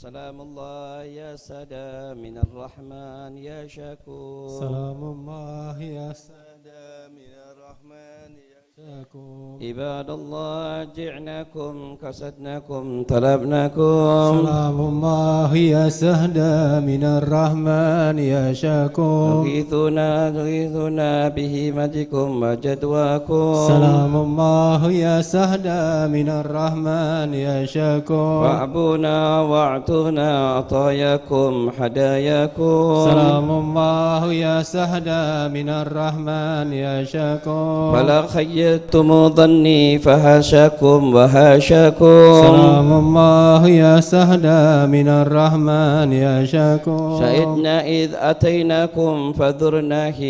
سلام الله يا سادة من الرحمن يا شكور سلام الله يا سادة من الرحمن يا شكور عباد الله جعناكم قصدناكم طلبناكم سلام الله يا سهدى من الرحمن يا شكور تغيثنا بهمتكم وجدواكم سلام الله يا سهدى من الرحمن يا شكور وأعبونا واعطونا عطاياكم هداياكم سلام الله يا سهدى من الرحمن يا شكور ولا خيرتم ظني فهاشاكم وهاشاكم سلام الله يا سهدى من الرحمن يا شكور شهدنا إذ أتيناكم فذرناه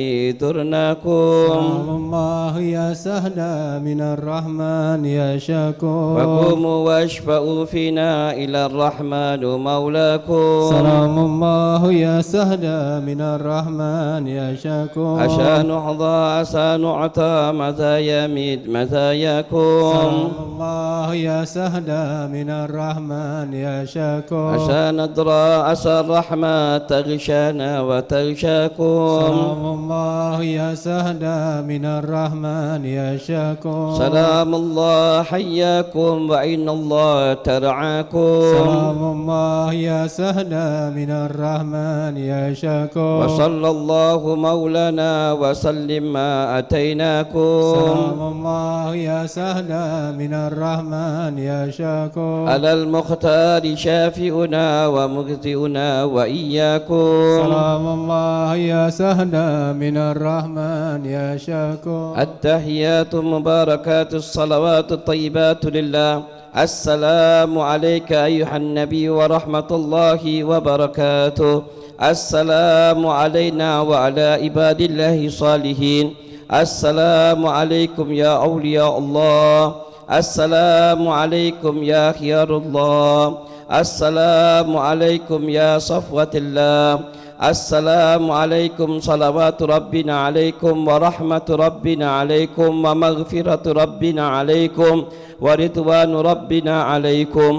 ذرناكم سلام الله يا سهدى من الرحمن يا شكور وقوموا واشفعوا فينا إلى الرحمن مولاكم سلام الله يا سهدى من الرحمن يا شكور عشان نحظى عسى نعطى مزايا مزاياكم سلام الله يا سهدى من الرحمن يا شكور عشان ندرى عسى الرحمة تغشانا وتغشاكم سلام الله يا سهدى من الرحمن يا شكور سلام الله حياكم وإن الله ترعاكم سلام الله يا سهدى من الرحمن يا شكور وصلى الله مولانا وسلم ما أتيناكم سلام الله يا سهدى من الرحمن يا شكور على المختار شافئنا ومجزئنا وإياكم سلام الله يا سهدى من الرحمن يا شكور التحيات المباركات الصلوات الطيبات لله السلام عليك أيها النبي ورحمة الله وبركاته السلام علينا وعلى عباد الله الصالحين السلام عليكم يا أولياء الله السلام عليكم يا خيار الله السلام عليكم يا صفوة الله السلام عليكم صلوات ربنا عليكم ورحمة ربنا عليكم ومغفرة ربنا عليكم ورضوان ربنا عليكم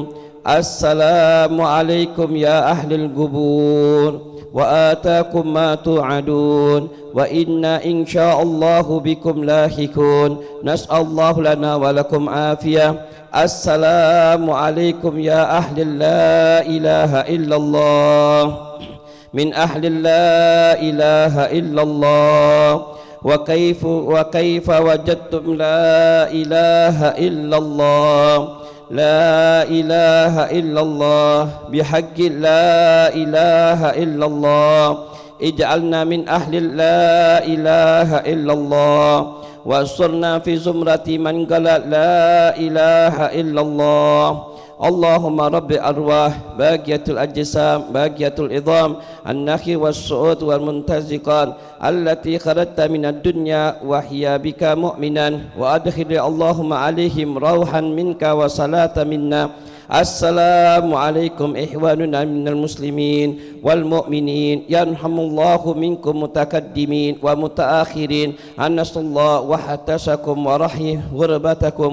السلام عليكم يا أهل القبور وآتاكم ما توعدون وإنا إن شاء الله بكم لاحقون نسأل الله لنا ولكم عافية السلام عليكم يا أهل لا إله إلا الله من أهل لا إله إلا الله وكيف وجدتم لا إله إلا الله لا إله إلا الله بحق لا إله إلا الله اجعلنا من أهل لا إله إلا الله وأصرنا في زمرة من قال لا إله إلا الله اللهم رب أرواح باقية الأجسام باقية العظام النخي والصعود والمنتزقات التي خرجت من الدنيا وهي بك مؤمنا وأدخل اللهم عليهم روحا منك وصلاة منا السلام عليكم إخواننا من المسلمين والمؤمنين يرحم الله منكم متقدمين ومتآخرين أن نسأل الله واحتسكم ورحي غربتكم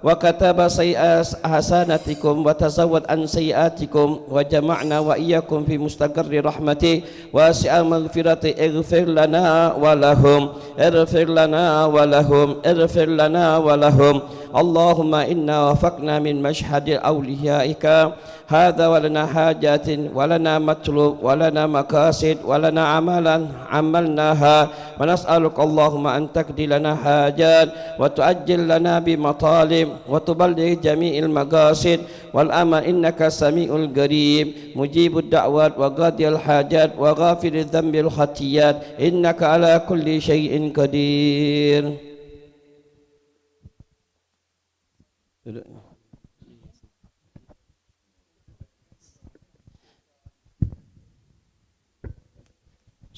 وكتب سيئات حسناتكم وتزود عن سيئاتكم وجمعنا وإياكم في مستقر رحمته واسع مغفرته اغفر لنا ولهم اغفر لنا ولهم اغفر لنا ولهم اللهم إنا وفقنا من مشهد أوليائك هذا ولنا حاجات ولنا مطلوب ولنا مقاصد ولنا عملا عملناها ونسألك اللهم أن تقضي لنا حاجات وتؤجل لنا بمطالب وتبلغ جميع المقاصد والأمل إنك سميع قريب مجيب الدعوات وقاضي الحاجات وغافر الذنب الخطيات إنك على كل شيء قدير.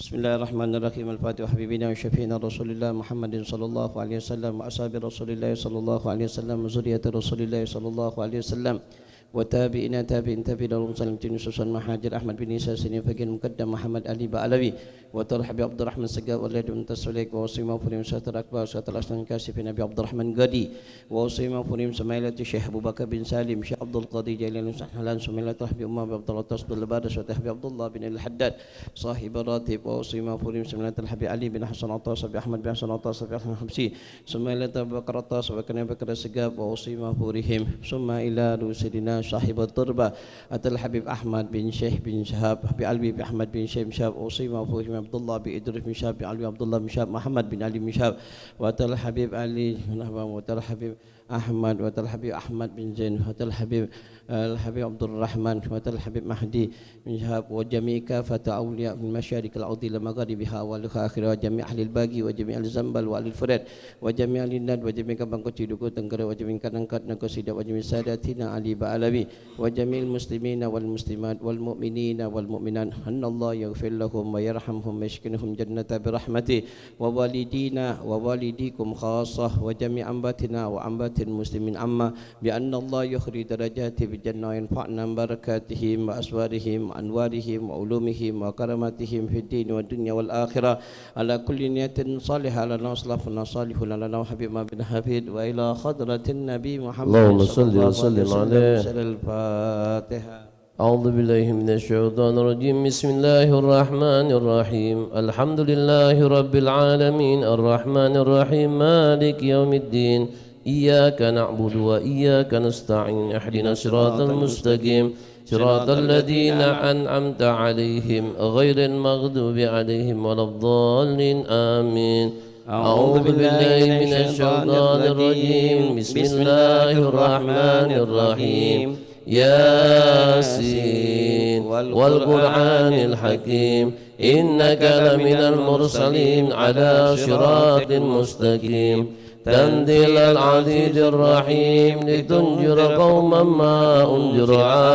بسم الله الرحمن الرحيم الفاتحة حبيبنا وشفينا رسول الله محمد صلى الله عليه وسلم وأصحاب رسول الله صلى الله عليه وسلم وذرية رسول الله صلى الله عليه وسلم وتابعين تابعين لهم صلى خصوصا مهاجر أحمد بن عيسى سنين فقير مقدم محمد علي بعلوي وترحب عبد الرحمن سقاف والد بن تسوليك ووصيما فريم ساتر أكبر ساتر الأسلام كاسفين أبي عبد الرحمن غدي ووصيما فريم سمايلة الشيخ أبو بكر بن سالم شيخ عبد القاضي جلال سحلان سمايلة رحبي أمام عبد الله تصد البادس وتحبي عبد الله بن الحداد صاحب الراتب ووصيما فريم سمايلة الحبي علي بن حسن عطاس أبي أحمد بن حسن عطاس أبي أحمد حمسي سمايلة أبو بكر عطاس وكان بكر السقاف ووصيما فريهم ثم إلى رسلنا صاحب التربة أتى الحبيب أحمد بن شيخ بن شهاب أبي علي بن أحمد بن شيخ شهاب وصيما فريهم عبد الله بإدريس بن شهاب بن علي عبد الله بن شهاب محمد بن علي بن شهاب وأتى الحبيب علي وأتى الحبيب أحمد وأتى الحبيب أحمد بن زين وأتى الحبيب عبد الرحمن وأتى الحبيب مهدي بن شهاب وجميع كافة أولياء من مشارق الأرض إلى مغاربها والآخرة وجميع أهل الباقي وجميع الزنبل وأهل الفرد وجميع الند وجميع كبنكوتي دكو تنكر وجميع كنكات نكوسيدا وجميع ساداتنا علي بعلوي وجميع المسلمين والمسلمات والمؤمنين والمؤمنات أن الله يغفر لهم ويرحمهم ويسكنهم جنة برحمته ووالدينا ووالديكم خاصة وجميع أنباتنا وأنبات المسلمين عما بأن الله يخرج درجات بالجنة وينفعنا بركاتهم وأسوارهم وأنوارهم وعلومهم وكراماتهم في الدين والدنيا والآخرة على كل نية صالحة لنا وصلافنا صالح لنا وحبيب ما بن حفيد وإلى خضرة النبي محمد اللهم صل وسلم عليه. الفاتحة. أعوذ بالله من الشيطان الرجيم. بسم الله الرحمن الرحيم. الحمد لله رب العالمين الرحمن الرحيم مالك يوم الدين إياك نعبد وإياك نستعين اهدنا الصراط المستقيم صراط الذين أنعمت عليهم غير المغضوب عليهم ولا الضالين آمين. أعوذ بالله من الشيطان الرجيم. بسم الله الرحمن الرحيم. ياسين والقرآن الحكيم إنك لمن المرسلين على صراط مستقيم تنزيل العزيز الرحيم لتنذر قوما ما أنذر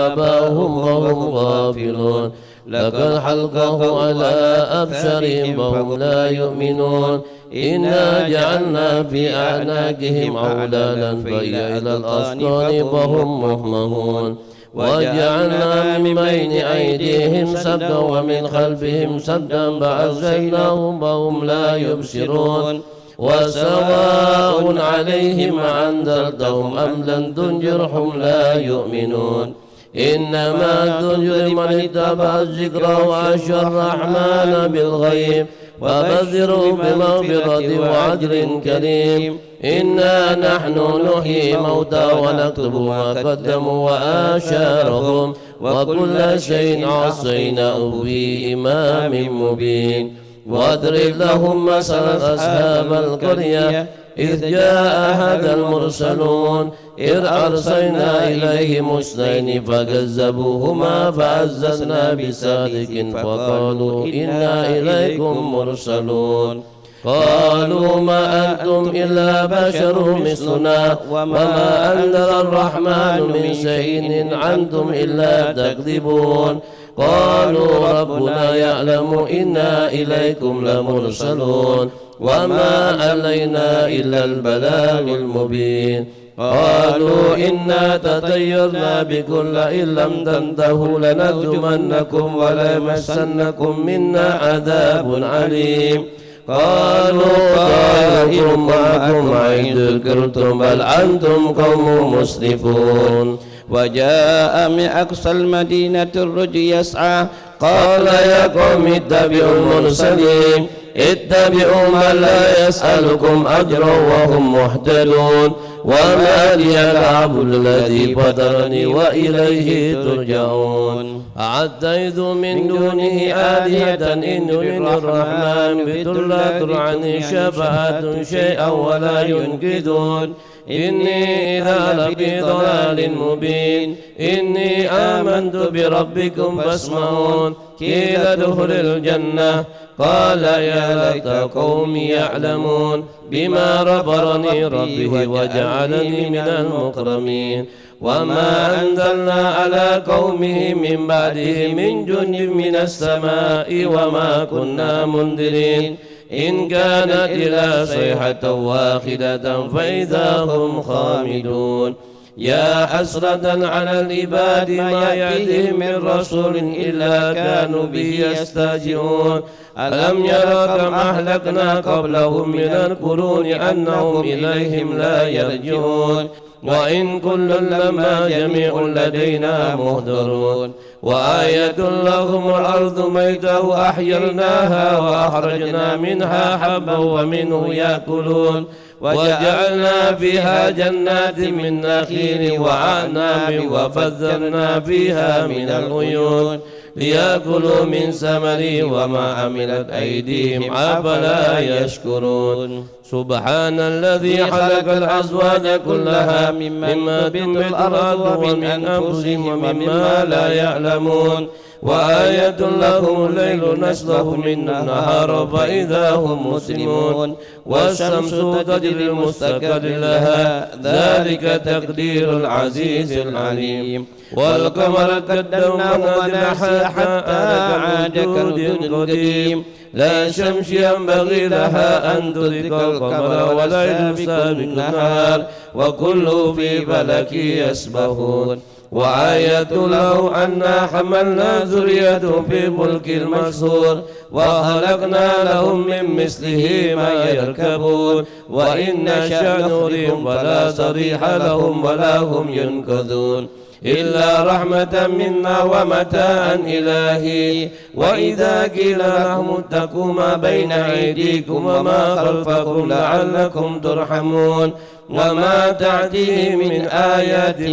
آباؤهم وهم غافلون لقد حلقه على أبصارهم وهم لا يؤمنون إنا جعلنا في أعناقهم أغلالا فهي إلى الأذقان وهم مهمهون وجعلنا من بين أيديهم سدا ومن خلفهم سدا فأغشيناهم وهم لا يبصرون وسواء عليهم أنذرتهم أم لم تنذرهم لا يؤمنون إنما تنذر من اتبع الذكر وخشى الرحمن بالغيب وبشره بمغفرة وأجر كريم إنا نحن نحيي موتى ونكتب ما قدموا وآثارهم وكل شيء عصيناه في إمام مبين واضرب لهم مثلا أصحاب القرية إذ جاء هذا المرسلون إذ أرسلنا إليهم اثنين فكذبوهما فعززنا بصادق فقالوا إنا إليكم مرسلون قالوا ما أنتم إلا بشر مثلنا وما أنزل الرحمن من شيء إن أنتم إلا تكذبون قالوا ربنا يعلم إنا إليكم لمرسلون وما علينا إلا البلاغ المبين قالوا إنا تطيرنا بكم لئن لم تنتهوا لنرجمنكم وليمسنكم منا عذاب عليم قالوا طائركم معكم إن ذكرتم بل أنتم قوم مسرفون وجاء من أقصى المدينة الرجل يسعى قال يا قوم اتبعوا المرسلين اتبعوا من لا يسألكم أجرا وهم مهتدون وما لي العبد الذي فطرني وإليه ترجعون أعتيت من دونه آلهة إن يريد الرحمن بضر عني شفاعة شيئا ولا ينقذون إني إذا لفي ضلال مبين إني آمنت بربكم فاسمعون قيل ادخل الجنة قال يا ليت قومي يعلمون بما غفرني ربي وجعلني من المكرمين وما أنزلنا على قومه من بعده من جند من السماء وما كنا منذرين إن كانت إلا صيحة واحدة فإذا هم خامدون يا حسرة على العباد ما يأتيهم من رسول إلا كانوا به يستهزئون ألم يروا كم أهلكنا قبلهم من القرون أنهم إليهم لا يرجعون وإن كل لما جميع لدينا محضرون وآية لهم الأرض ميتة وأحييناها وأخرجنا منها حبا ومنه يأكلون وجعلنا فيها جنات من نخيل وأعناب وفجرنا فيها من العيون ليأكلوا من ثمره وما عملت أيديهم أفلا يشكرون سبحان الذي خلق الأزواج كلها مما تنبت الأرض ومن أنفسهم ومما لا يعلمون وآية لهم الليل نسلخ منه النهار فإذا هم مسلمون والشمس تجري لمستقر لها ذلك تقدير العزيز العليم والقمر قدرناه منازل حتى عاد كالعرجون القديم لا شمس ينبغي لها أن تدرك القمر ولا سابق النهار وكل في فلك يسبحون وآية له أنا حملنا ذريته في ملك المسحور وخلقنا لهم من مثله ما يركبون وإن نشأ نريهم فلا صريح لهم ولا هم ينقذون إلا رحمة منا ومتاعا إلهي وإذا قيل لهم اتقوا ما بين أيديكم وما خلفكم لعلكم ترحمون وما تأتيهم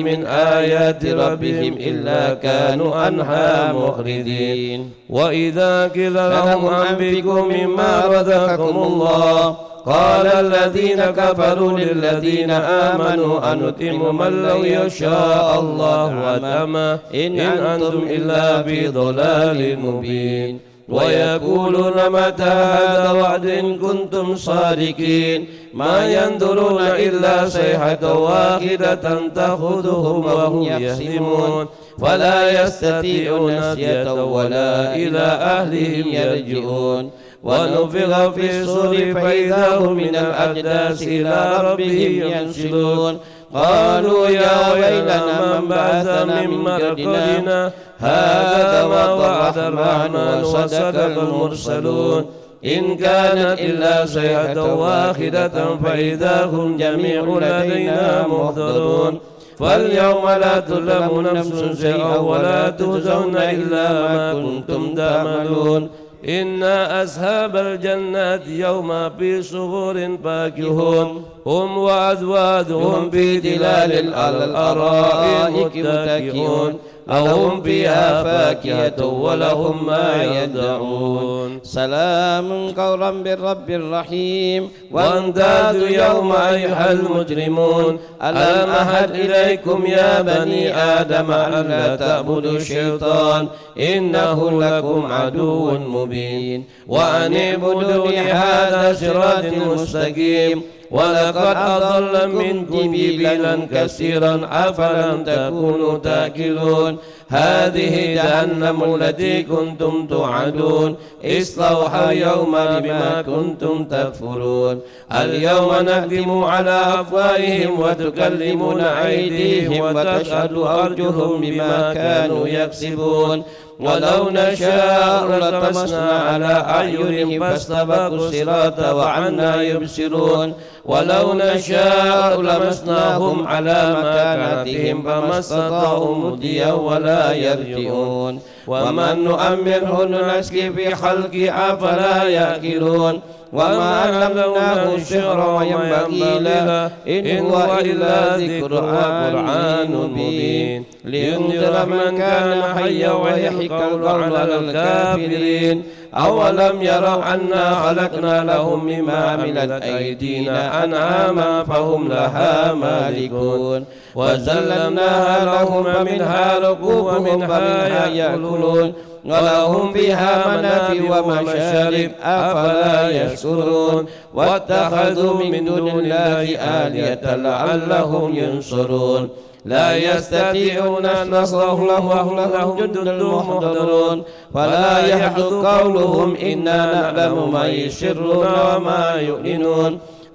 من آيات ربهم إلا كانوا عنها معرضين وإذا قيل لهم أنفقوا مما رزقكم الله قال الذين كفروا للذين آمنوا أنطعم من لو يشاء الله أطعمه إن أنتم إلا في ضلال مبين ويقولون متى هذا وعد إن كنتم صادقين ما ينظرون إلا صيحة واحدة تأخذهم وهم يهزمون فلا يستطيعون نسية ولا إلى أهلهم يرجعون ونفخ في الصور فإذا هم من الأجداث إلى ربهم ينسلون قالوا يا ويلنا من بعثنا من مرقدنا هذا ما وعد الرحمن وصدق المرسلون إن كانت إلا صيحة واحدة فإذا هم جميع لدينا محضرون فاليوم لا تظلم نفس شيئا ولا تجزون إلا ما كنتم تعملون إن أصحاب الجنات يوم في سرور فاكهون هم وأزواجهم في ظلال على الأرائك متكئون أو هم فيها فاكهة ولهم ما يدعون سلام قولا من رب رحيم وامتازوا يوم أيها المجرمون ألم أعهد إليكم يا بني آدم ألا تعبدوا الشيطان إنه لكم عدو مبين وأن اعبدوني هذا صراط مستقيم ولقد أضل منكم جبلا كثيرا أفلم تكونوا تأكلون هذه جهنم التي كنتم توعدون اصلوها يوما بما كنتم تكفرون اليوم نختم على أفواههم وتكلمنا أيديهم وتشهد أرجلهم بما كانوا يكسبون ولو نشاء لطمسنا على أعينهم فاستبقوا الصراط وعنا يبصرون ولو نشاء لمسناهم على مكانتهم فما استطاعوا مضيا ولا يرجعون ومن نؤمره ننسكي في خلق أفلا يأكلون وما علمناه الشعر وينبغي له إن هو إلا ذكر وقرآن مبين لينذر من كان حيا ويحق القول على الكافرين أولم يروا أنا خلقنا لهم مما عملت أيدينا أنعاما فهم لها مالكون وزللناها لهم منها ركوب ومنها يأكلون ولهم فيها منافع ومشارب أفلا يشكرون واتخذوا من دون الله آلهة لعلهم ينصرون لا يستطيعون نصرهم وهم لهم جند محضرون فلا يحدث قولهم إنا نعلم ما يسرون وما يعلنون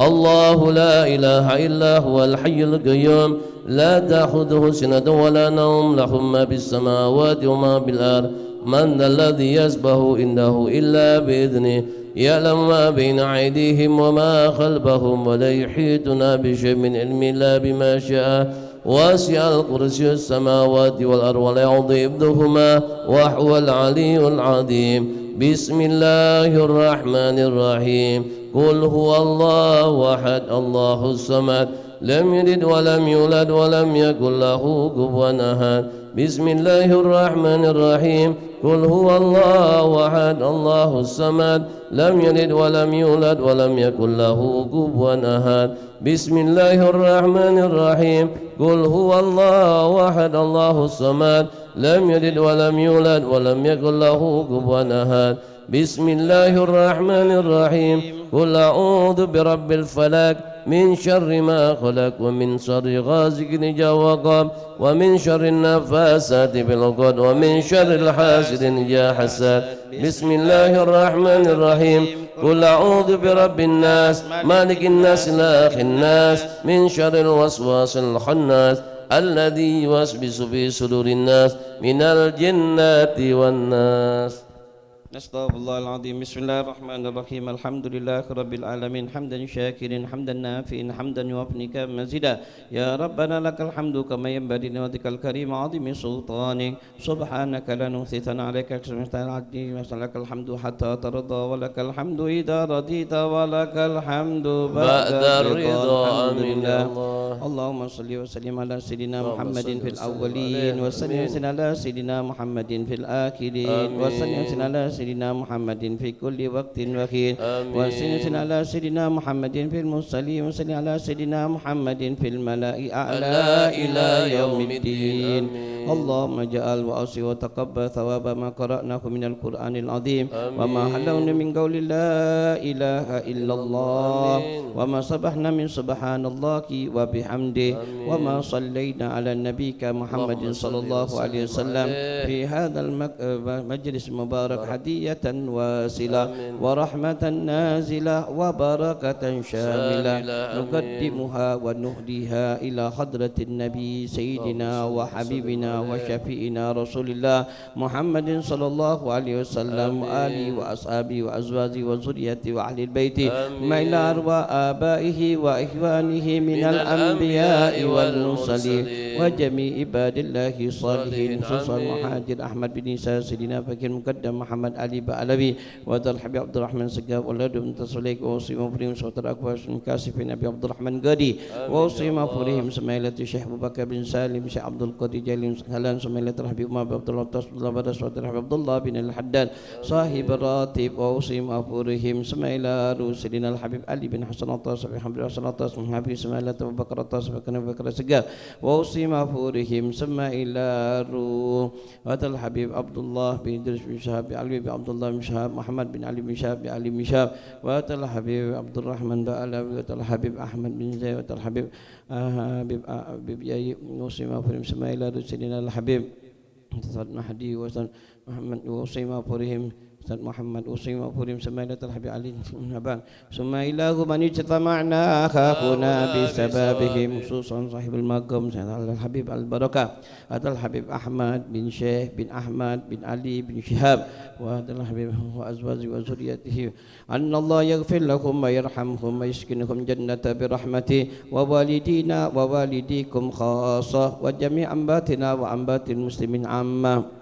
الله لا إله إلا هو الحي القيوم لا تأخذه سنة ولا نوم له ما بالسماوات وما بالأرض من ذا الذي يسبه إنه إلا بإذنه يعلم ما بين أيديهم وما خلفهم ولا يحيطون بشيء من علم إلا بما شاء واسع الكرسي السماوات والأرض ولا يعوض حفظهما وهو العلي العظيم بسم الله الرحمن الرحيم قل هو الله أحد الله الصمد لم يلد ولم يولد ولم يكن له كفوا أحد بسم الله الرحمن الرحيم قل هو الله أحد الله الصمد لم يلد ولم يولد ولم يكن له كفوا أحد بسم الله الرحمن الرحيم قل هو الله أحد الله الصمد لم يلد ولم يولد ولم يكن له كفوا أحد بسم الله الرحمن الرحيم قل أعوذ برب الفلق من شر ما خلق ومن شر غاسق إذا وقب ومن شر النفاثات في العقد ومن شر الحاسد إذا حسد بسم الله الرحمن الرحيم قل أعوذ برب الناس مالك الناس إله الناس من شر الوسواس الخناس الذي يوسوس في صدور الناس من الجنة والناس. نستغفر الله العظيم. بسم الله الرحمن الرحيم. الحمد لله رب العالمين حمدا شاكرا حمدا نافعا حمدا يوافي مزيدا. يا ربنا لك الحمد كما ينبغي لوجهك الكريم عظيم سلطانك. سبحانك لا نحصي ثناء عليك لك الحمد حتى ترضى ولك الحمد إذا رضيت ولك الحمد بعد الرضا. آمين. اللهم صل وسلم على سيدنا محمد في الأولين وسلم على سيدنا محمد في الآخرين وسلم على سيدنا محمد في كل وقت وحين وسلم على سيدنا محمد في المرسلين وسلم على سيدنا محمد في الملأ أعلى إلى يوم الدين. اللهم اجعل وأوصي وتقبل ثواب ما قرأناه من القرآن العظيم وما حلونا من قول لا إله إلا الله وما صبحنا من سبحان الله وبحمده وما صلينا على النبي محمد صلى الله عليه وسلم في هذا المجلس المبارك هدية واصلة ورحمة نازلة وبركة شاملة نقدمها ونهديها إلى حضرة النبي سيدنا وحبيبنا وشفيئنا رسول الله محمد صلى الله عليه وسلم وآله وأصحابه وأزواجه وذريته وأهل البيت ما إلى أرواح آبائه وإخوانه من الأنبياء والمرسلين وجميع عباد الله الصالحين خصوصا المهاجر أحمد بن عيسى سيدنا فكر مقدم محمد علي بعلوي وذا الحبيب عبد الرحمن سقاف ولد بن تسليك ووصي مفرهم صوت الأكبر كاسفين أبي عبد الرحمن قدي ووصي مفرهم سميلة الشيخ أبو بكر بن سالم شيخ عبد القادر جليل هلان سميلة الحبيب أبي عبد الله تصدق بدر صوت الحبيب عبد الله بن الحداد صاحب الراتب ووصي مفرهم سميلة سيدنا الحبيب علي بن حسن الطاس بن حمد حسن الطاس من حبيب سميلة أبو بكر الطاس بن أبي بكر سقاف ووصي مفرهم سميلة وذا الحبيب عبد الله بن إدريس بن شهاب علي بن عبد الله بن شهاب محمد بن علي بن شهاب علي بن شهاب وذا الحبيب عبد الرحمن بن علوي وذا الحبيب أحمد بن زيد وذا الحبيب حبيب ياي وصي مفرهم سميلة سيدنا الحبيب سيدنا محدي وسيدنا محمد وصي مفرهم سيد محمد وصي مفرهم سميلة الحبيب علي بن أبان ثم إله من اجتمعنا أخاكنا بسببهم خصوصا صاحب المقام سيدنا الحبيب البركة هذا الحبيب أحمد بن شيخ بن أحمد بن علي بن شهاب وهذا الحبيب وأزواجه وذريته أن الله يغفر لكم ويرحمهم ويسكنهم جنة برحمته ووالدينا ووالديكم خاصة وجميع أنباتنا وأنبات المسلمين عامة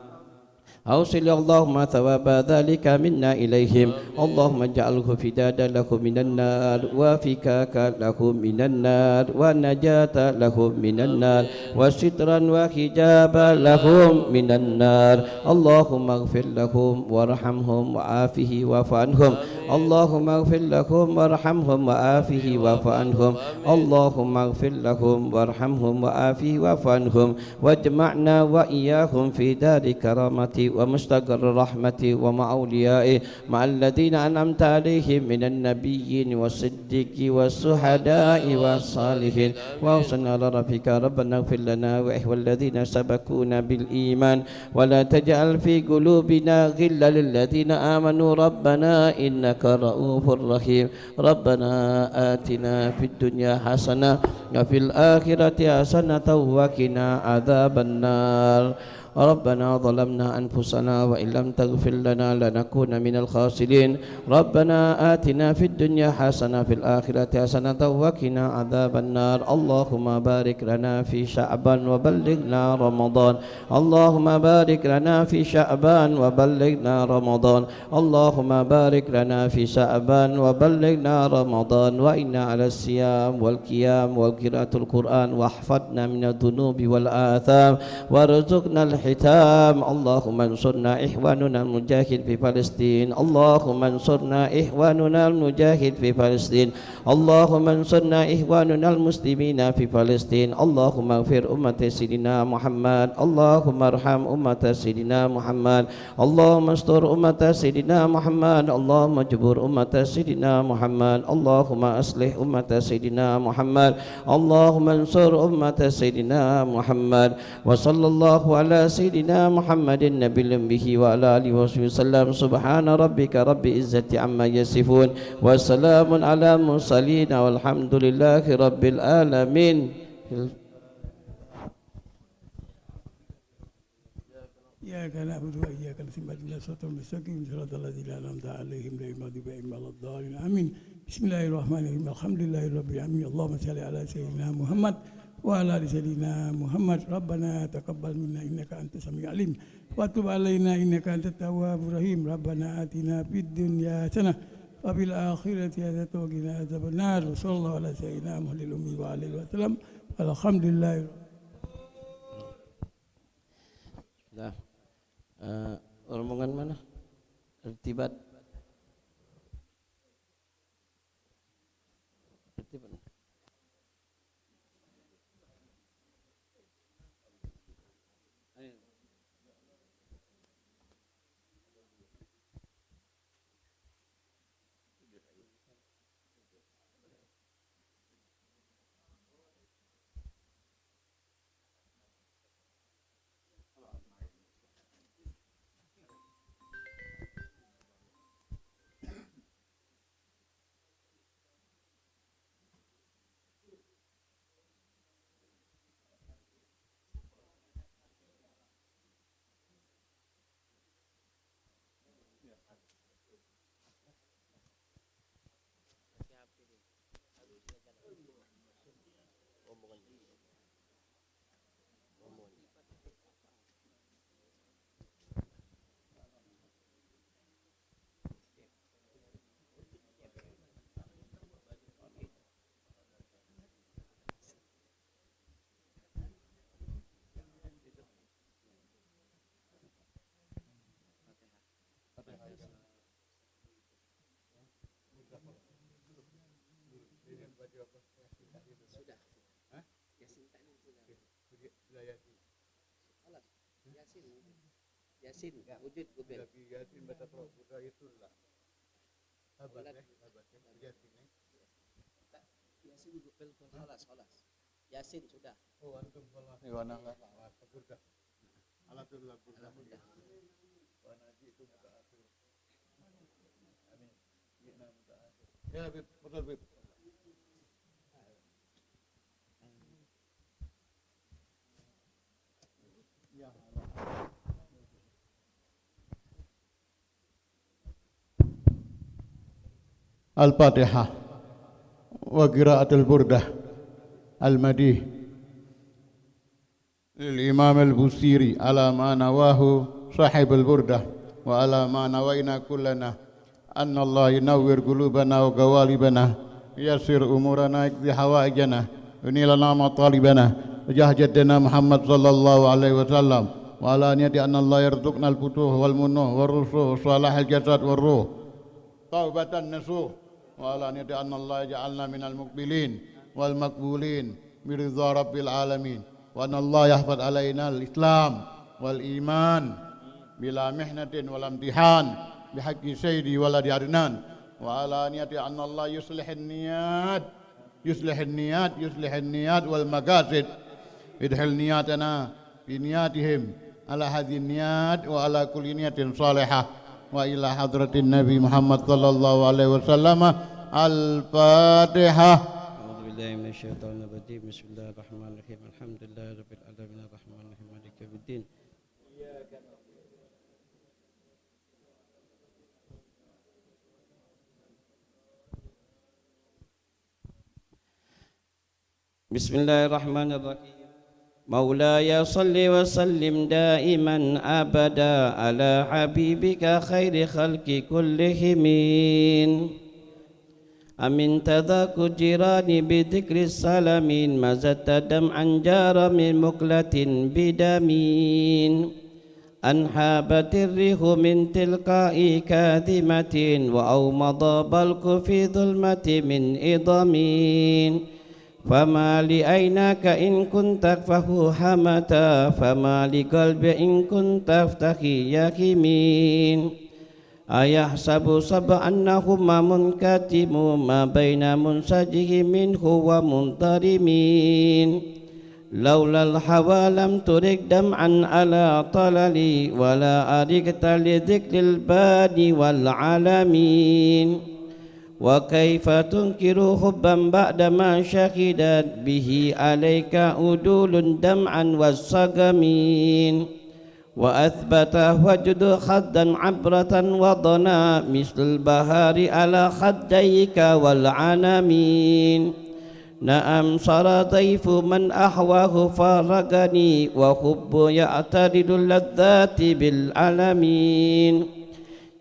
أوصل اللهم ثواب ذلك منا إليهم اللهم اجعله فدادا له من النار وفكاكا له من النار ونجاة له من النار وسترا وحجابا لهم من النار اللهم اغفر لهم وارحمهم وعافه واعف عنهم اللهم اغفر لهم وارحمهم وعافه واعف عنهم اللهم اغفر لهم وارحمهم وعافه واعف عنهم واجمعنا وإياهم في دار كرامتي ومستقر رحمتي ومع أوليائه مع الذين أنعمت عليهم من النبيين والصديقين والشهداء والصالحين وأوصنا على ربك ربنا اغفر لنا وإخوان الذين سبقونا بالإيمان ولا تجعل في قلوبنا غلا للذين آمنوا ربنا إنك إنك رؤوف رحيم ربنا آتنا في الدنيا حسنة وفي الآخرة حسنة وقنا عذاب النار ربنا ظلمنا أنفسنا وإن لم تغفر لنا لنكون من الخاسرين ربنا آتنا في الدنيا حسنة في الآخرة حسنة وقنا عذاب النار اللهم بارك لنا في شعبان وبلغنا رمضان اللهم بارك لنا في شعبان وبلغنا رمضان اللهم بارك لنا في شعبان وبلغنا رمضان وإنا على الصيام والقيام وقراءة القرآن واحفظنا من الذنوب والآثام وارزقنا الختام اللهم انصرنا إخواننا المجاهد في فلسطين اللهم انصرنا إخواننا المجاهد في فلسطين اللهم انصرنا إخواننا المسلمين في فلسطين اللهم اغفر أمة سيدنا محمد اللهم ارحم أمة سيدنا محمد اللهم استر أمة سيدنا محمد اللهم اجبر أمة سيدنا محمد اللهم أصلح أمة سيدنا محمد اللهم انصر أمة سيدنا محمد وصلى الله على سيدنا محمد النبي الأمي وعلى آله وصحبه وسلم سبحان ربك رب العزة عما يصفون وسلام على المرسلين والحمد لله رب العالمين. إياك نعبد وإياك نستعين اهدنا الصراط المستقيم صراط الذين أنعمت عليهم غير المغضوب عليهم ولا الضالين آمين. بسم الله الرحمن الرحيم الحمد لله رب العالمين اللهم صل على سيدنا محمد وعلى آل سيدنا محمد ربنا تقبل منا إنك أنت السميع العليم وتب علينا إنك أنت التواب الرحيم ربنا آتنا في الدنيا حسنة وفي الآخرة حسنة وقنا عذاب النار وصلى الله على سيدنا محمد الأمي وعلى آله وسلم الحمد لله. Nah, rombongan mana? Tertibat. Tertibat. Sudah. Hah? Yasin tadi sudah. Sudah Yasin. Alas. Yasin. Yasin. Wujud gubel. Lagi Yasin baca Qur'an itulah. Sabar ya. Yasin ya. Yasin gubel alas. Yasin sudah. Oh antum kalau wana enggak salah. Burdah. Alhamdulillah burdah. Wa najitu mutaakhir. Amin. Ji'na mutaakhir. Ya Bib, betul Bib. Al-Fatihah wa qiraatul burdah al-madih lil Imam al-Busiri ala ma nawahu sahib al-burdah wa ala ma nawaina kullana anna Allah yunawwir qulubana wa qawalibana yassir umurana ikdi hawaijana unilana matalibana wajah jaddana Muhammad sallallahu alaihi wasallam wa ala niyati anna Allah yarzuqna al-futuh wal munuh wal rusuh salahal jasad wal ruh taubatan nasuh wa ala niyati anna Allah ja'alna minal muqbilin wal maqbulin biridha rabbil alamin wa anna Allah yahfad alaina al-islam wal iman bila mihnatin wal imtihan bihaqqi sayyidi waladi adnan wa ala niyati anna Allah yuslihin niyat wal maqasid idhil niyatana bi niyatihim ala hadhihi niyat wa ala kulli niyatin salihah وإلى حضرة النبي محمد صلى الله عليه وسلم. الفاتحة. أعوذ بالله من الشيطان الرجيم. بسم الله الرحمن الرحيم. الحمد لله رب العالمين الرحمن الرحيم مالك يوم الدين. بسم الله الرحمن الرحيم. مولاي صل وسلم دائما أبدا على حبيبك خير خلق كلهم. أمن تذاك جيراني بذكر السلامين ما زدت دمعا جار من مقلة بدمين. أنحابت الريح من تلقاء كاذمة وأومض بلق في ظلمة من إضمين. فما لعيناك إن كنت تكفه حمتا فما لقلب إن كنت تفتخي يخمين. أيحسب سب أنهما منكتم ما بين منسجه منه ومنطرمين. لولا الهوى لم ترك دمعا على طللي ولا أرقت لذكر البادي والعالمين. وكيف تنكر حبا بعدما شهدت به عليك أدول دمعا والسقمين. وأثبت وجد خدا عبرة وضنا مثل البهار على خديك والعنمين. نعم صار ضيف من أحواه فارقني وحب يعترض اللذات بالعالمين.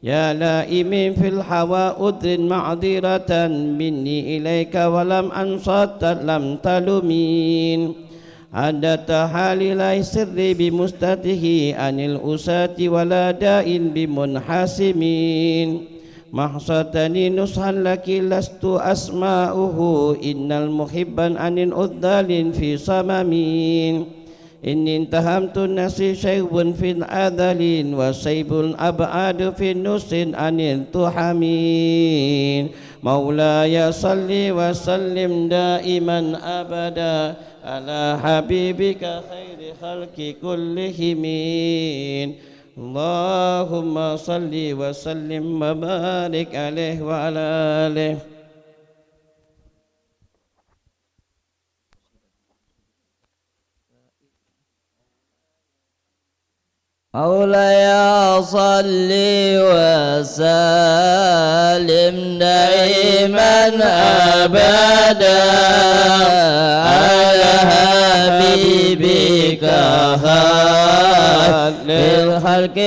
يا لائم في الحوى أذر معذرة مني إليك ولم أنصت لم تلمين. عدت حالي لا سر بمستته عن الأساة ولا داء بمنحسمين. محصتني نصحا لك لست أسماؤه إن المحبا عن الأذال في صممين. إني انتهمت النسي شيب في الأذل وسيب الأبعاد في النص عن التحمين. مولاي صل وسلم دائما أبدا على حبيبك خير خلق كلهم. اللهم صل وسلم وبارك عليه وعلى آله. مولاي صل وسلم دائما أبدا على حبيبك خير الخلق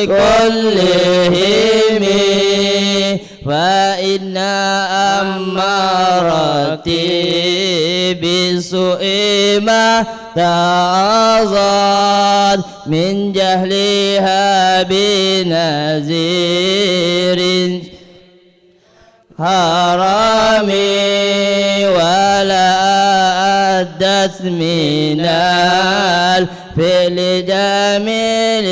كلهم. فإن أمارتي بسوء ما تعظت من جهلها بنذير حرامي ولا أدت من الفعل جميل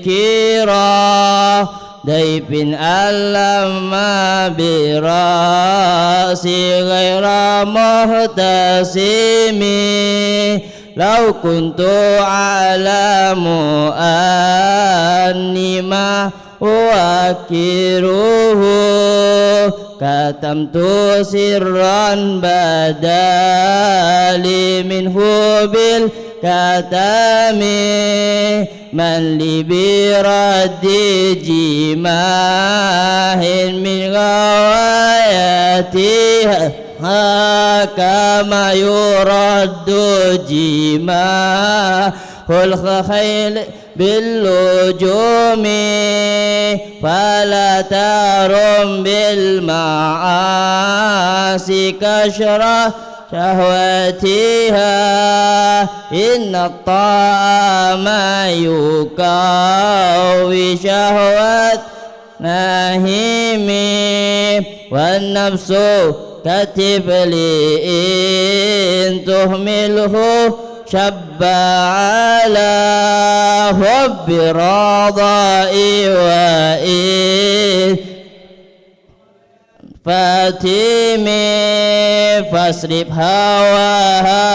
كرام ضيف ألم براسي غير مهتسم. لو كنت أعلم أني ما أوكره كتمت سرا بدالي منه بالكتم. من لي برد جماه من غواياتها كما يرد جماه الخيل باللجوم. فلا ترم بالمعاصي كشرة شهواتها. إن الطعام يقوي شهوات ناهم والنفس كالطفل إن تهمله شب على حب الرضاء وإن فاتمي فاصرف هواها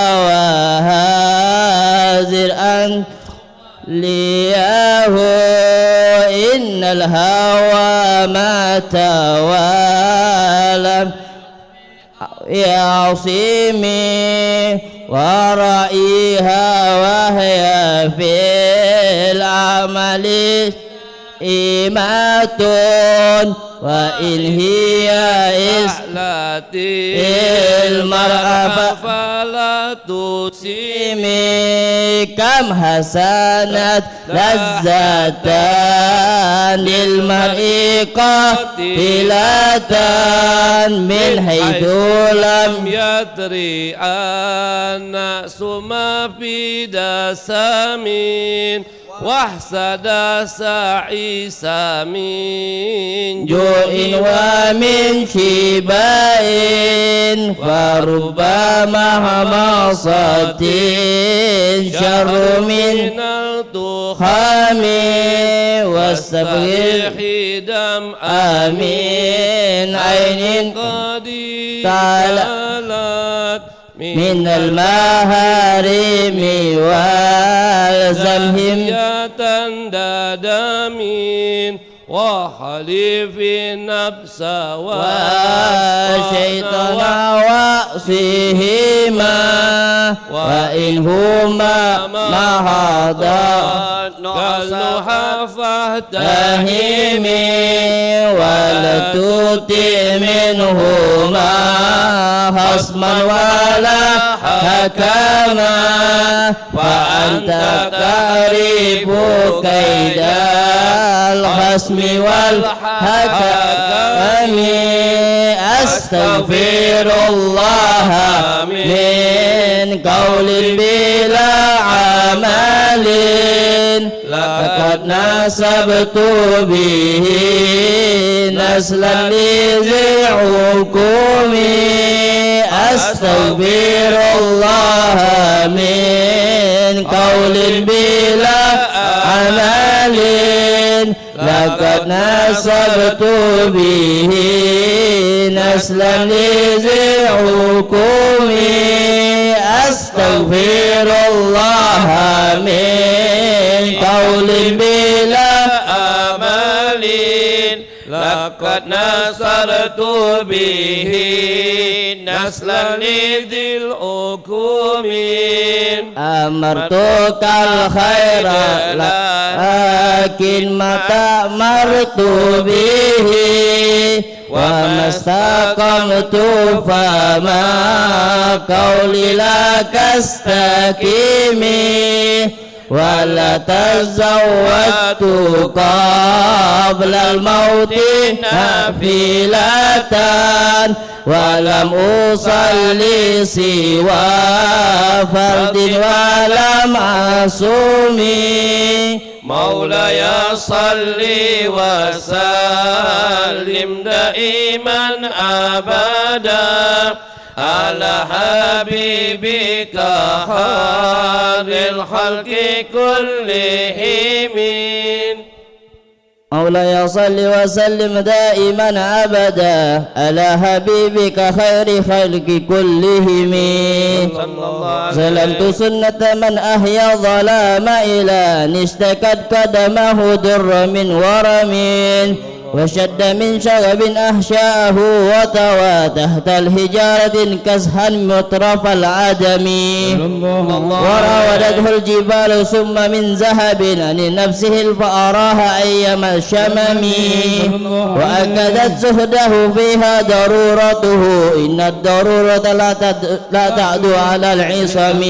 وهازر أن ليه إن الهوى ما توالى يا عصيمي ورائيها وهي في العمل إيمات وإن هي إسلاتي المرأة فلا تسيمي كم حسنت لذة للمرء قاتلة من حيث لم يدري الناس ما في دسامين واحسد سعيسى من جوع ومن شباء فربما همصة شر من الدخان والسبح دم آمين عين قد تعالت من المهارم والزمهم يتنددمين وحليف النفس والشيطان وأصيهما وإن هما مهضا كالنحى فاهتهمي ولا تطع منهما خصما ولا حكما فأنت تعرف كيد الخصم والحكم أستغفر الله من قول بلا عمل لقد نسبت به نسلا لذي حكمي أستغفر الله من قول بلا عمل لقد نسبت به نسلا لذي حكمي أستغفر الله من قول بلا عمل لقد نصرت به نسلا لذي الحكم أمرتك الخير لكن ما تأمرت به وما استقمت فما قولي لك استقيمي ولا تزودت قبل الموت نافلة ولم أصلي سوى فرد ولم أصومي مولاي صل وسلم دائما أبدا على حبيبك خير الخلق كلهم مولاي صل وسلم دائما أبدا على حبيبك خير خلق كلهم سلمت سنة من أحيا ظلام إلى اشتكت قدمه در من ورم وشد من شغب أحشاه وطوى تحت الحجارة كسها مطرف العدم وراودته الجبال ثم من ذهب عن نفسه فأراها أيما الشمم وأكدت زهده فيها ضرورته إن الضرورة لا تعدو على العصم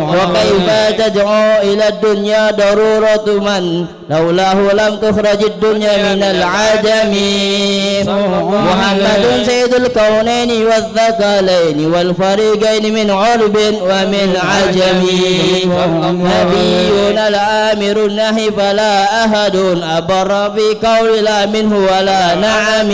وكيف تدعو إلى الدنيا ضرورة من لولاه لم تخرج الدنيا من العدم محمد سيد الكونين والثقلين والفريقين من عرب ومن عجم نبينا الآمر النهي فلا أحد أبر بقول لا منه ولا نعم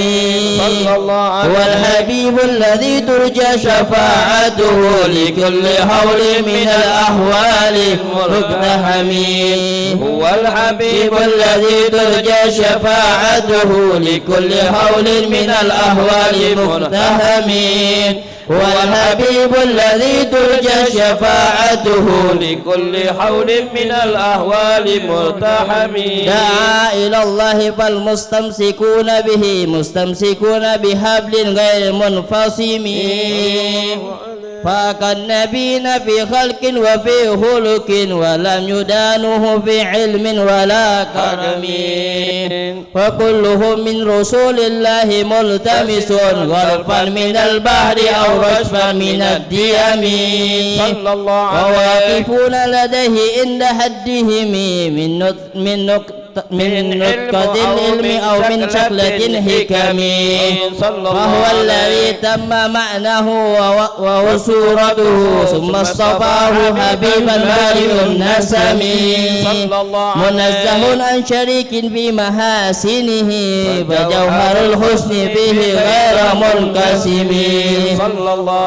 هو الحبيب الذي ترجى شفاعته لكل حول من الأحوال مقتحم هو الحبيب الذي ترجى شفاعته شفاعته لكل حول من الأهوال مقتحمين والحبيب الذي ترجى شفاعته لكل حول من الأهوال مرتحمين دعا إلى الله فالمستمسكون به مستمسكون بحبل غير منفصم فكالنبيين في خلق وفي خلق ولم يدانوه في علم ولا كرم وكلهم من رسول الله ملتمس غرفا من البحر أو رشفا من الديم وواقفون لديه عند حدهم من نكتة العلم أو من شكلة الحكم وهو الذي تم معناه وصورته ثم اصطفاه حبيبا بارئ النسم منزه عن شريك في محاسنه فجوهر الحسن فيه غير منقسم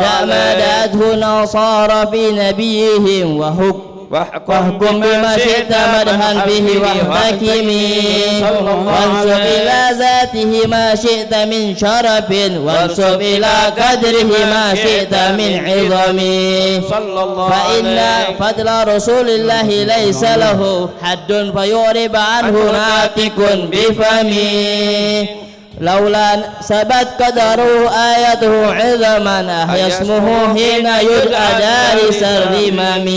تمادته نصارى في نبيهم واحكم بما شئت مدحا به واحتكم وانسب إلى ذاته ما شئت من شرف وانسب إلى قدره ما شئت من عظم فإن فضل رسول الله ليس له حد فيعرب عنه ناطق بفمه لولا ثبت قدره آيته عظما أحيا اسمه حين يدعى دارس الرمم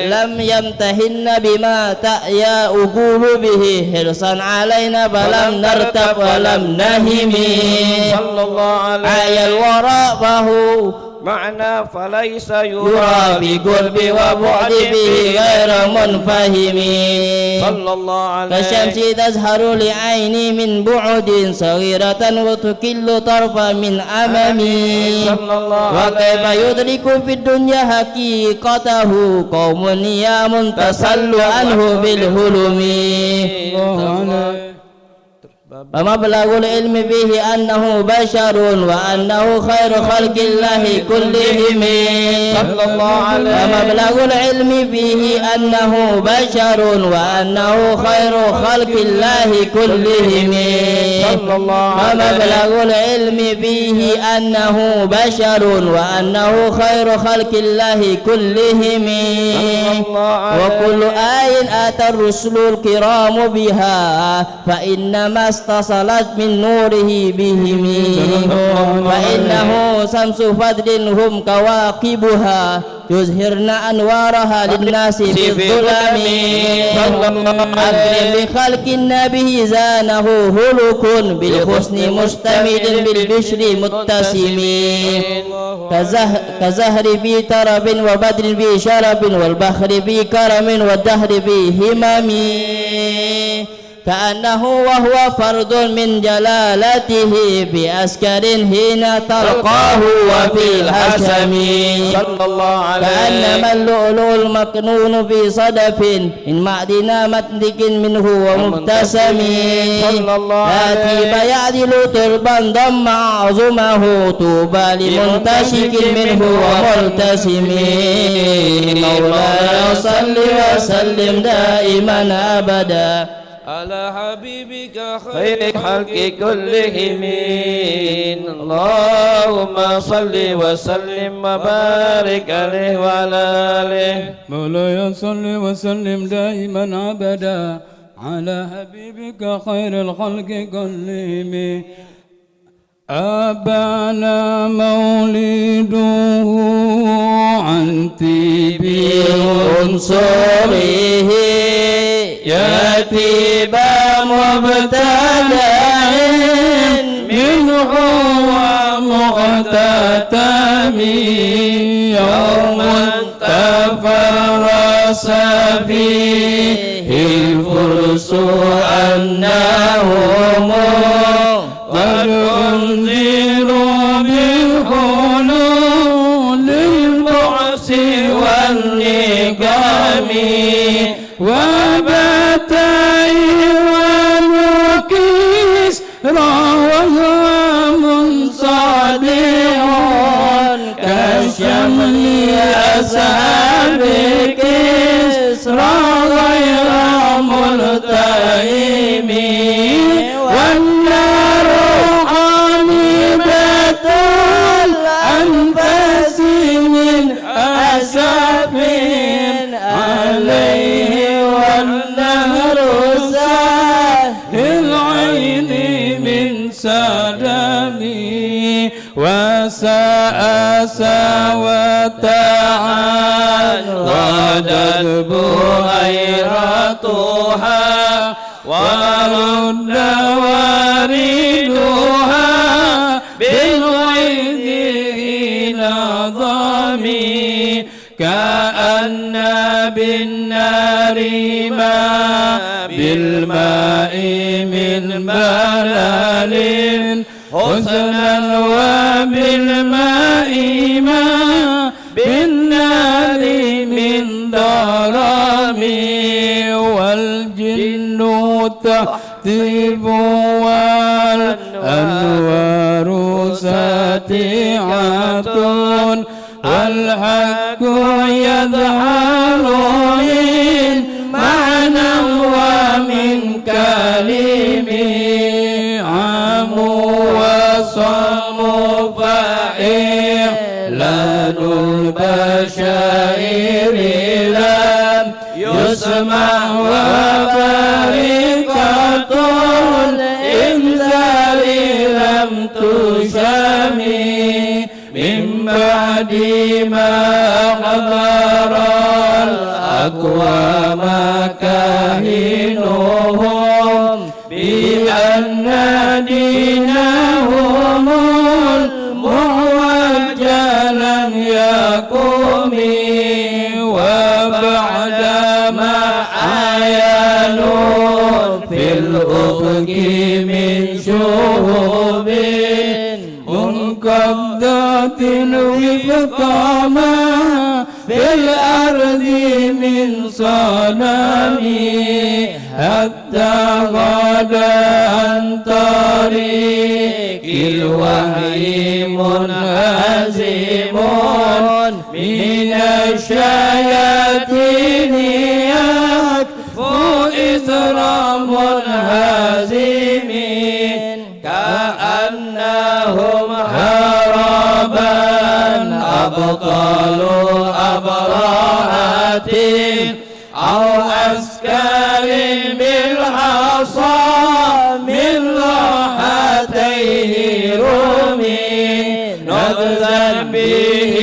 لم يمتهن بما تأيا أقول به حرصا علينا فلم نرتب ولم نهم عيا الوراء فهو معنى فليس يرى بقرب وبعد به غير منفهم كالشمس تزهر لعيني من بعد صغيرة وتكل طرفا من أمامي وكيف يدرك في الدنيا حقيقته قوم نيام تسل عنه بالهلم فمبلغ العلم فيه أنه بشر وأنه خير خلق الله كلهم فمبلغ العلم فيه أنه بشر وأنه خير خلق الله كلهم فمبلغ العلم فيه أنه بشر وأنه خير خلق الله كلهم وكل آية أتى الرسل الكرام بها فإنما اتصلت من نوره بهم فإنه شمس فضل هم كواكبها يظهرن أنوارها للناس في الظلام أكرم بخلق النبي زانه هلك بالحسن مستمد بالبشر متسم كزهر في ترب وبدر في شرب والبحر في كرم والدهر في همم كأنه وهو فرد من جلالته بأسكر حين تلقاه وفي الحشم كأنما اللؤلؤ المكنون في صدف من معدن متنك منه ومبتسم لا تيب يعدل تربا ضم عظمه طوبى لمنتشك منه وملتسم مولاي صل وسلم دائما أبدا على حبيبك خير الخلق كلهم اللهم صل وسلم وبارك عليه وعلى آله مولاي صل وسلم دائما أبدا على حبيبك خير الخلق كلهم أبانا مولده عن طيب عنصره يأتي بمبتدأ منه ومختتم يوم تفرس فيه الفرس أنهم قد أنذروا بحلول البعث والنقام وبتي ونكسرى وهو منصدع كالشمل أصحاب كسرى غير ملتئم وتعال غدت بحيرتها ورد واردها بالغيث إلى ضمي كأن بالنار ما بالماء من بلل حسنا وبالماء ما بالنار من ضرم والجن تهتف والأنوار ساتعة الحق يظهر من معنى ومن كلمه عام وصم فإعلان البشائر لم يسمع وبركة الإنزال لم تشمي من بعد ما حضر الأقوام كاهنهم بأن دينهم المعوج لم يقم وبعدما عيانوا في الأفق من شهوب منقبضة وفق ما في الأرض من صنم حتى غدا عن طريق الوحي منهزم من الشياطين يكفو إثر منهزمين كأنهم هربا أبطال أبراهات أو أسكار بالحصى من راحتيه رمي نبذا به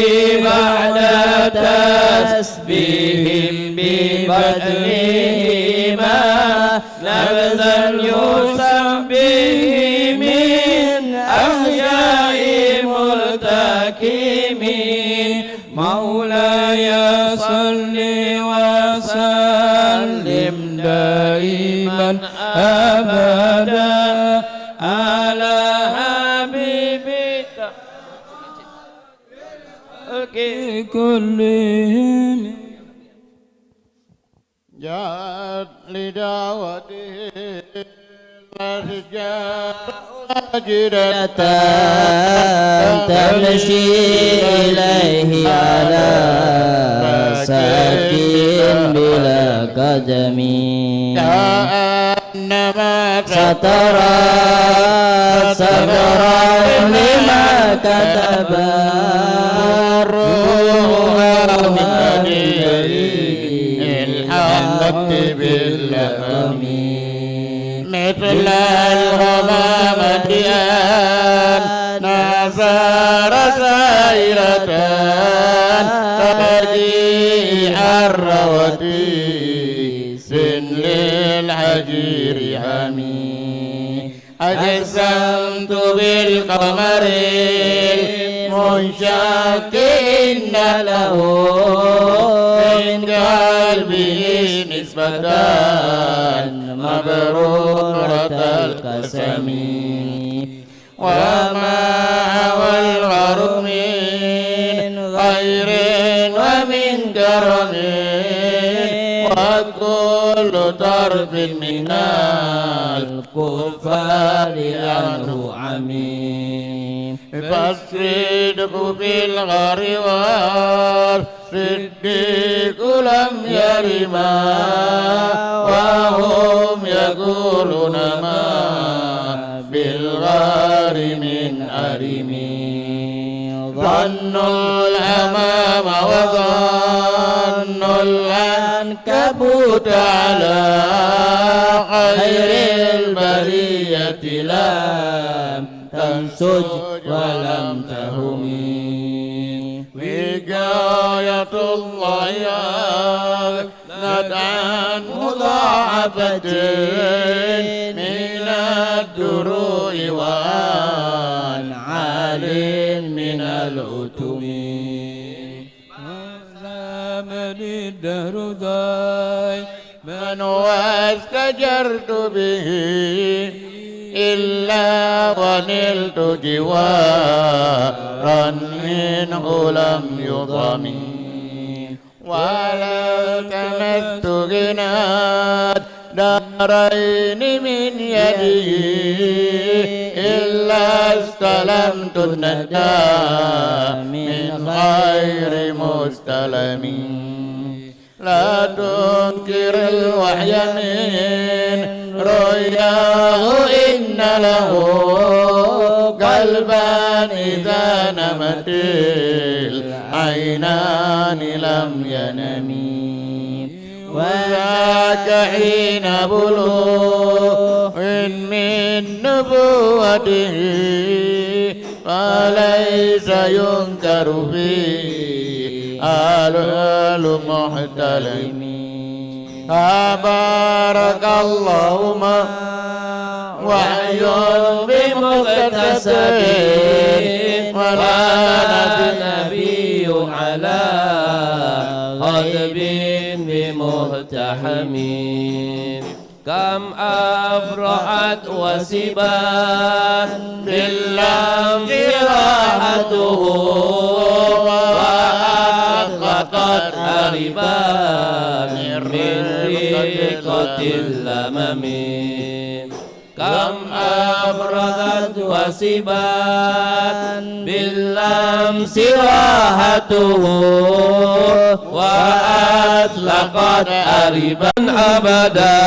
بعد تسبيهم ببدنهما نبذا يسبه من أحياء ملتكمين مولاي صل وسلم دائما أبدا على حبيبك كلهم جاءت لدعوته الأشجار ساجدة تمشي إليه على ساكن بلا قدم كأنما سترى صبرا لما كتب الروح من الحق باللهم مثل الغمامة نزار سائرة تجي الروتيس للحجير عمي أجسمت بالقمر المنشق إن له من قلبه نسبة مبرورة القسم وما هو الغرب من خير ومن كرم وكل طرف من الكفار عنه عميم فالصدق بالغر والصديق لم يرما وهم يقولون ما بالغار من أرم ظنوا الأمام وظنوا العنكبوت على خير البرية لم تنسج ولم تهم الله أغنت عن مضاعفة من الدروع وعن عال من الأتم زمن الدهر ضاي من واستجرت به إلا ونلت جوارا منه لم يضمن ولا تمت غنى دارين من يدي إلا استلمت الندى من غير مستلم لا تنكر الوحي من رؤياه إن له قلبا إذا نمت العينان لم ينمي وذاك حين بلوغ من نبوته فليس ينكر فيه آل محتلمين تبارك اللهم وحي بمكتسب ولا نبي على قلب بمهتحم كم أفرحت وسبات باللمس راحته وأطلقت أربان من ريقة اللمم كم أفرحت وسبات باللمس راحته وأطلقت أربا أبدا